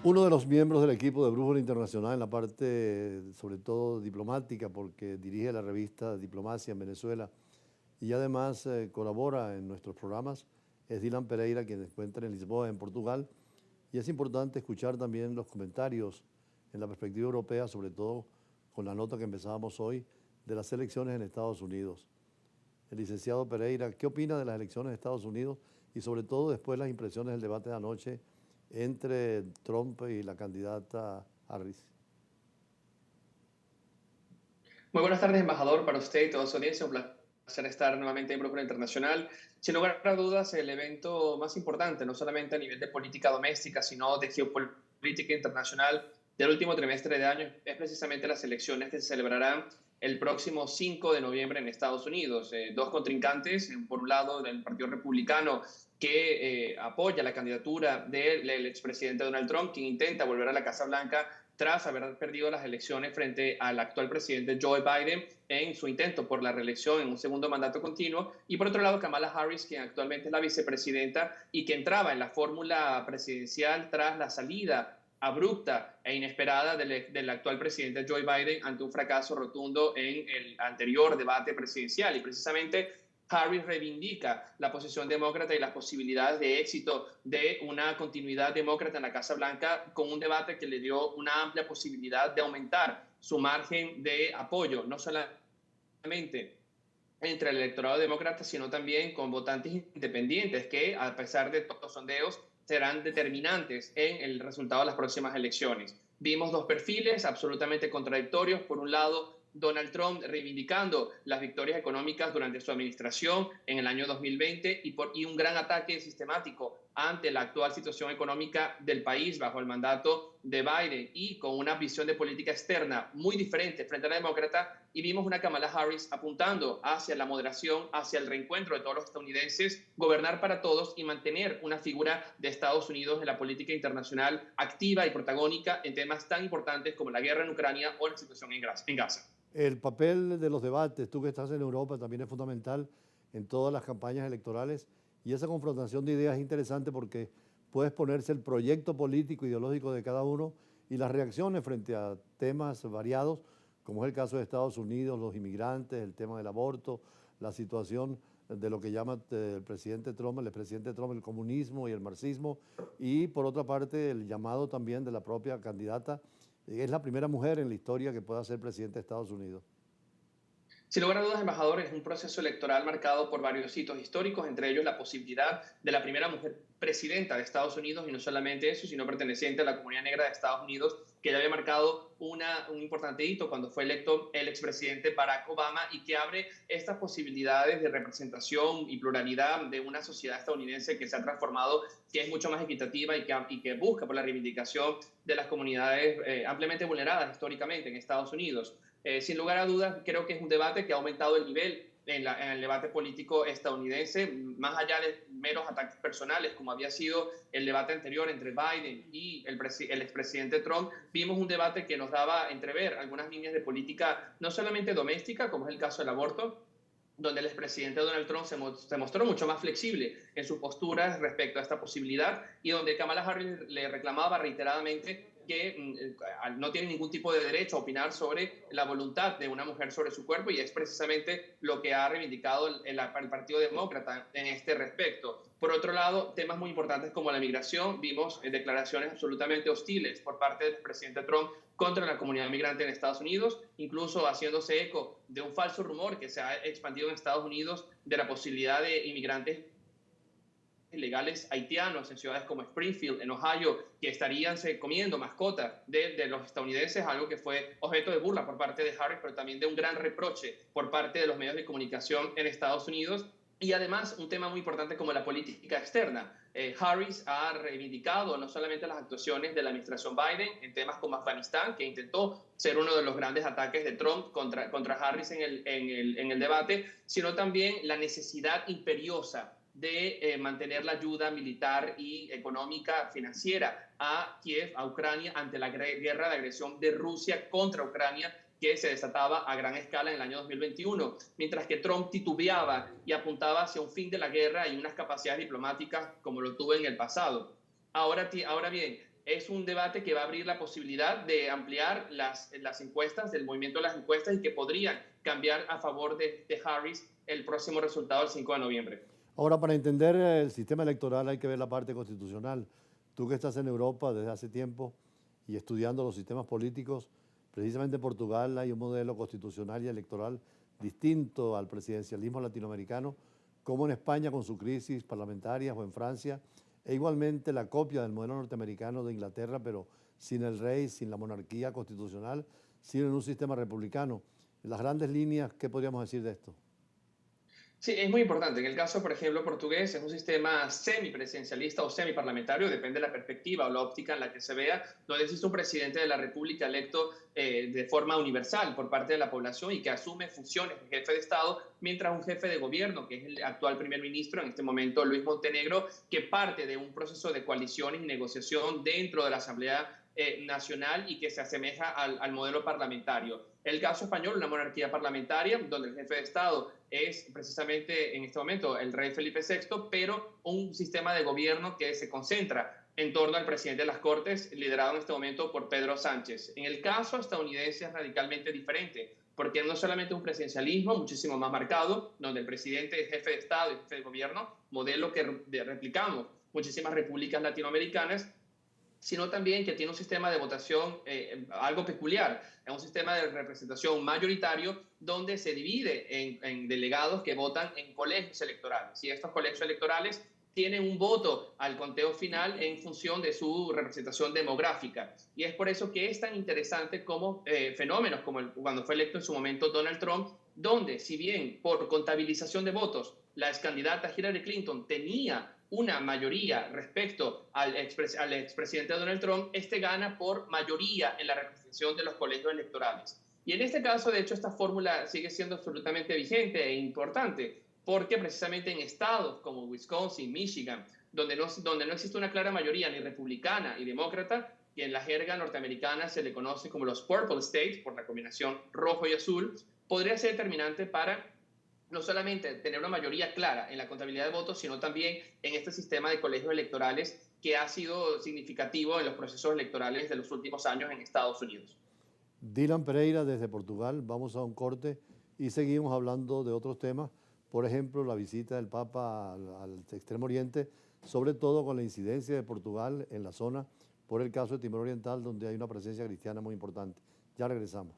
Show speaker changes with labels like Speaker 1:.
Speaker 1: Uno de los miembros del equipo de Brújula Internacional en la parte, sobre todo diplomática, porque dirige la revista Diplomacia en Venezuela y además colabora en nuestros programas, es Dylan Pereira, quien se encuentra en Lisboa, en Portugal. Y es importante escuchar también los comentarios en la perspectiva europea, sobre todo con la nota que empezábamos hoy de las elecciones en Estados Unidos. El licenciado Pereira, ¿qué opina de las elecciones de Estados Unidos y sobre todo después las impresiones del debate de anoche entre Trump y la candidata Harris?
Speaker 2: Muy buenas tardes, embajador, para usted y toda su audiencia. Un placer estar nuevamente en Brújula Internacional. Sin lugar a dudas, el evento más importante, no solamente a nivel de política doméstica, sino de geopolítica internacional del último trimestre de año, es precisamente las elecciones que se celebrarán el próximo 5 de noviembre en Estados Unidos. Dos contrincantes, por un lado, del Partido Republicano, que apoya la candidatura del expresidente Donald Trump, quien intenta volver a la Casa Blanca tras haber perdido las elecciones frente al actual presidente Joe Biden en su intento por la reelección en un segundo mandato continuo. Y por otro lado, Kamala Harris, quien actualmente es la vicepresidenta y que entraba en la fórmula presidencial tras la salida abrupta e inesperada del actual presidente Joe Biden ante un fracaso rotundo en el anterior debate presidencial. Y precisamente Harris reivindica la posición demócrata y las posibilidades de éxito de una continuidad demócrata en la Casa Blanca con un debate que le dio una amplia posibilidad de aumentar su margen de apoyo, no solamente entre el electorado demócrata, sino también con votantes independientes que, a pesar de todos los sondeos, serán determinantes en el resultado de las próximas elecciones. Vimos dos perfiles absolutamente contradictorios. Por un lado, Donald Trump reivindicando las victorias económicas durante su administración en el año 2020 y un gran ataque sistemático ante la actual situación económica del país bajo el mandato de Biden y con una visión de política externa muy diferente frente a la demócrata. Y vimos una Kamala Harris apuntando hacia la moderación, hacia el reencuentro de todos los estadounidenses, gobernar para todos y mantener una figura de Estados Unidos en la política internacional activa y protagónica en temas tan importantes como la guerra en Ucrania o la situación en Gaza.
Speaker 1: El papel de los debates, tú que estás en Europa, también es fundamental en todas las campañas electorales y esa confrontación de ideas es interesante porque puede exponerse el proyecto político, ideológico de cada uno y las reacciones frente a temas variados, como es el caso de Estados Unidos, los inmigrantes, el tema del aborto, la situación de lo que llama el presidente Trump, el comunismo y el marxismo, y por otra parte el llamado también de la propia candidata. Es la primera mujer en la historia que pueda ser presidente de Estados Unidos.
Speaker 2: Sin lugar a dudas, embajador, es un proceso electoral marcado por varios hitos históricos, entre ellos la posibilidad de la primera mujer presidenta de Estados Unidos, y no solamente eso, sino perteneciente a la comunidad negra de Estados Unidos, que ya había marcado un importante hito cuando fue electo el expresidente Barack Obama y que abre estas posibilidades de representación y pluralidad de una sociedad estadounidense que se ha transformado, que es mucho más equitativa y que busca por la reivindicación de las comunidades ampliamente vulneradas históricamente en Estados Unidos. Sin lugar a dudas, creo que es un debate que ha aumentado el nivel en el debate político estadounidense, más allá de meros ataques personales, como había sido el debate anterior entre Biden y el expresidente Trump. Vimos un debate que nos daba a entrever algunas líneas de política, no solamente doméstica, como es el caso del aborto, donde el expresidente Donald Trump se mostró mucho más flexible en sus posturas respecto a esta posibilidad y donde Kamala Harris le reclamaba reiteradamente que no tiene ningún tipo de derecho a opinar sobre la voluntad de una mujer sobre su cuerpo, y es precisamente lo que ha reivindicado el Partido Demócrata en este respecto. Por otro lado, temas muy importantes como la migración, vimos declaraciones absolutamente hostiles por parte del presidente Trump contra la comunidad migrante en Estados Unidos, incluso haciéndose eco de un falso rumor que se ha expandido en Estados Unidos de la posibilidad de inmigrantes ilegales haitianos en ciudades como Springfield, en Ohio, que estarían comiendo mascotas de los estadounidenses, algo que fue objeto de burla por parte de Harris, pero también de un gran reproche por parte de los medios de comunicación en Estados Unidos. Y además un tema muy importante como la política externa. Harris ha reivindicado no solamente las actuaciones de la administración Biden en temas como Afganistán, que intentó ser uno de los grandes ataques de Trump contra Harris en el debate, sino también la necesidad imperiosa de mantener la ayuda militar y económica financiera a Kiev, a Ucrania, ante la guerra de agresión de Rusia contra Ucrania, que se desataba a gran escala en el año 2021, mientras que Trump titubeaba y apuntaba hacia un fin de la guerra y unas capacidades diplomáticas como lo tuvo en el pasado. Ahora bien, es un debate que va a abrir la posibilidad de ampliar las encuestas, del movimiento de las encuestas, y que podrían cambiar a favor de Harris el próximo resultado del 5 de noviembre.
Speaker 1: Ahora, para entender el sistema electoral hay que ver la parte constitucional. Tú que estás en Europa desde hace tiempo y estudiando los sistemas políticos, precisamente en Portugal hay un modelo constitucional y electoral distinto al presidencialismo latinoamericano, como en España con su crisis parlamentaria o en Francia, e igualmente la copia del modelo norteamericano de Inglaterra, pero sin el rey, sin la monarquía constitucional, sino en un sistema republicano. En las grandes líneas, ¿qué podríamos decir de esto?
Speaker 2: Sí, es muy importante. En el caso, por ejemplo, portugués es un sistema semipresidencialista o semiparlamentario, depende de la perspectiva o la óptica en la que se vea, donde existe un presidente de la República electo de forma universal por parte de la población y que asume funciones de jefe de Estado, mientras un jefe de gobierno, que es el actual primer ministro, en este momento Luis Montenegro, que parte de un proceso de coaliciones y negociación dentro de la Asamblea nacional y que se asemeja al modelo parlamentario. El caso español, una monarquía parlamentaria, donde el jefe de Estado es precisamente en este momento el rey Felipe VI, pero un sistema de gobierno que se concentra en torno al presidente de las Cortes, liderado en este momento por Pedro Sánchez. En el caso estadounidense es radicalmente diferente, porque no solamente un presidencialismo muchísimo más marcado, donde el presidente es jefe de Estado y jefe de gobierno, modelo que replicamos muchísimas repúblicas latinoamericanas, sino también que tiene un sistema de votación algo peculiar, es un sistema de representación mayoritario donde se divide en delegados que votan en colegios electorales, y estos colegios electorales tienen un voto al conteo final en función de su representación demográfica. Y es por eso que es tan interesante como fenómenos como cuando fue electo en su momento Donald Trump, donde si bien por contabilización de votos la ex candidata Hillary Clinton tenía una mayoría respecto al expresidente Donald Trump, este gana por mayoría en la representación de los colegios electorales. Y en este caso, de hecho, esta fórmula sigue siendo absolutamente vigente e importante, porque precisamente en estados como Wisconsin, Michigan, donde no existe una clara mayoría ni republicana ni demócrata, y en la jerga norteamericana se le conoce como los Purple States, por la combinación rojo y azul, podría ser determinante para no solamente tener una mayoría clara en la contabilidad de votos, sino también en este sistema de colegios electorales que ha sido significativo en los procesos electorales de los últimos años en Estados Unidos.
Speaker 1: Dylan Pereira desde Portugal, vamos a un corte y seguimos hablando de otros temas, por ejemplo, la visita del Papa al Extremo Oriente, sobre todo con la incidencia de Portugal en la zona por el caso de Timor Oriental, donde hay una presencia cristiana muy importante. Ya regresamos.